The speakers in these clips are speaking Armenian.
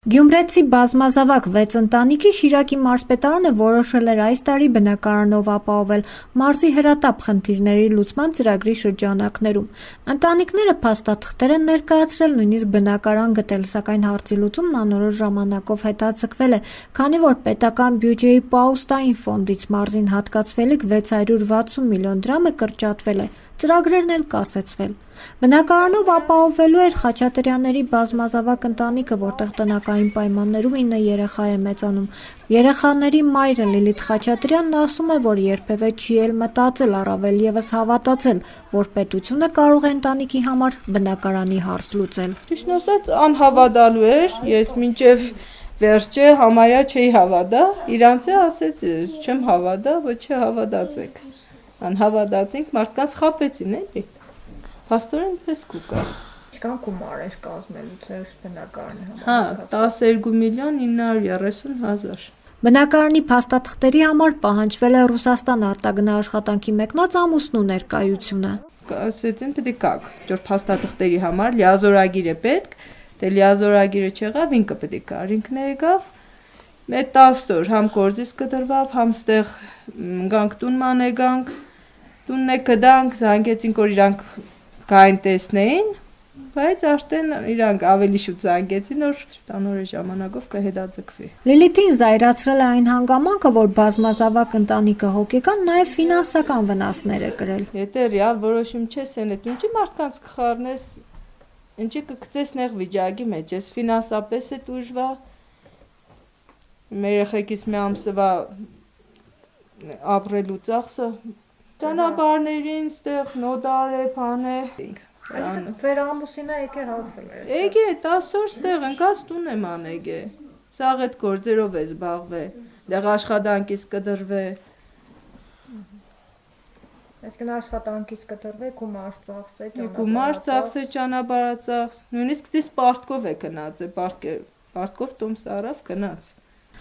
Գյումրեցի բազմազավակ 6 ընտանիքի Շիրակի մարզպետարանը որոշել էր այս տարի բնակարանով ապահովել մարզի հրատապ խնդիրների լուծման ծրագրի շրջանակներում։ Ընտանիքները փաստաթղթեր են ներկայացրել, նույնիսկ բնակարան գտել, սակայն հարցի լուծումն անորոշ ժամանակով հետաձգվել է, քանի որ պետական բյուջեի պաուստային ֆոնդից մարզին հատկացվելիք 660 միլիոն դրամը կրճատվել է, ծրագրերն էլ կասեցվել։ Բնակարանով ապահովվելու էր Խաչատրյանների բազմազավակ ընտանիքը, որտեղ տնական պայմաններում 9 երեխա է մեծանում։ Երեխաների մայրը Լիլիթ Խաչատրյանն ասում է, որ երբևէ չի էլ մտածել, առավել ևս հավատացել, որ պետությունը կարող է ընտանիքի համար բնակարանի հարց լուծել։ Ճիշտն ասած, անհավատալու էր, ես մինչև վերջը համարյա չէի հավատա, իրանցը ասեց, չեմ հավատա, ոչ չհավատացեք։ Անհավատացինք, մարդկանց խաբեցին, էլի։ Փաստորեն պես կուկա։ Ինչքան գումար էր կազմելու ձեր բնակարանի համար։ Հա, 12 միլիոն 930 հազար։ Բնակարանի փաստաթղթերի համար պահանջվել է Ռուսաստան արտագնա աշխատանքի մեկնած ամուսնու ներկայությունը։ Ասեցին պետք է կակ, որ փաստաթղթերի համար լիազորագիր է պետք, դե լիազորագիրը չեղավ, ինքը պետք է կար, ինքն եկավ։ Մեծ 10 օր համ գործից կդրվավ, համ ստեղ գանք տուն մանեգանք, տունն է կդանք, զանգեցինք, որ իրանք գային տեսնեին, բայց արդեն իրանք ավելի շուտ զանգեցին, որ տանորի ժամանակով կհետաձգվի։ Լիլիթին զայրացրել է այն հանգամանքը, որ բազմազավակ ընտանիքը հոգեկան, նաև ֆինանսական վնասներ է կրել։ Եթե ռեալ որոշում չես էնետ, ինչի մարդկանց կխառնես, ինչի կգցես նեղ վիճակի մեջ, ես ֆինանսապես է դժվար, մեր երեխեքից մի ամսվա ապրելու ծախսը, ճանապարհներին, ստեղ նոտար է, բան է։ Ձեր ամուսինը եկել հասել է։ Եկե 10 օր ստեղ ընկած տուն եմ անեգե։ Սաղ այդ գործերով է զբաղվել, դեղ աշխատանքից կդրվե։ Այսինքն աշխատանքից կդրվե, գումար ծախսե, Գումար ծախսե, ճանապարհածախս, նույնիսկ դից պարտքով է գնաց, պարտքով տոմս առավ գնաց։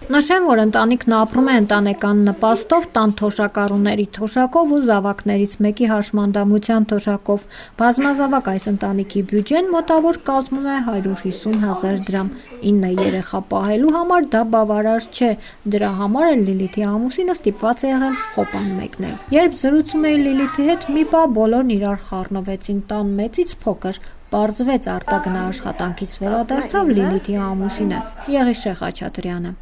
Նշեմ, որ ընտանիքն ապրում է ընտանեկան նպաստով, տան թոշակառուների թոշակով ու զավակներից մեկի հաշմանդամության թոշակով։ Բազմազավակ այս ընտանիքի բյուջեն մոտավոր կազմում է 150,000 դրամ։ 9 երեխա պահելու համար դա բավարար չէ։ Դրա համար էլ Լիլիթի ամուսինը ստիպված է եղել խոպան մեկնել։ Երբ զրուցում էի Լիլիթի հետ, մի պահ բոլորն իրար խառնվեցին, տան մեծից փոքր։ Պարզվեց արտագնա աշխատանքից վերադարձավ Լիլիթի ամուսինը, Եղիշե Խաչատրյանը։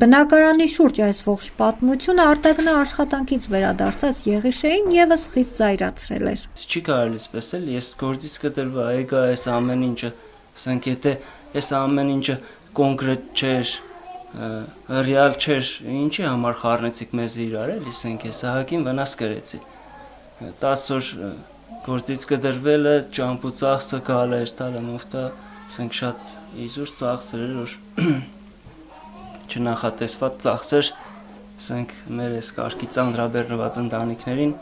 Բնակարանի շուրջ այս ողջ պատմությունը արտագնա աշխատանքից վերադարձած Եղիշեին եւս խիստ զայրացրել էր։ Չի կարելի սպասել, ես գործից կտրվա, եկա այս ամեն ինչը, ասենք եթե այս ամեն ինչը կոնկրետ չէր, ռեալ չէր, ինչի համար խառնեցիք մեզ իրար, էլի ասենք ես Սահակին վնաս կրեցի։ 10 օր գործից կդրվելը, ճամփու ծախսը գալը էր տալը մոֆտա, ասենք շատ իզուր ծախսեր էր, որ չնախատեսված ծախսեր, ասենք մեր այս կարգի ծանրաբեռնված ընտանիքներին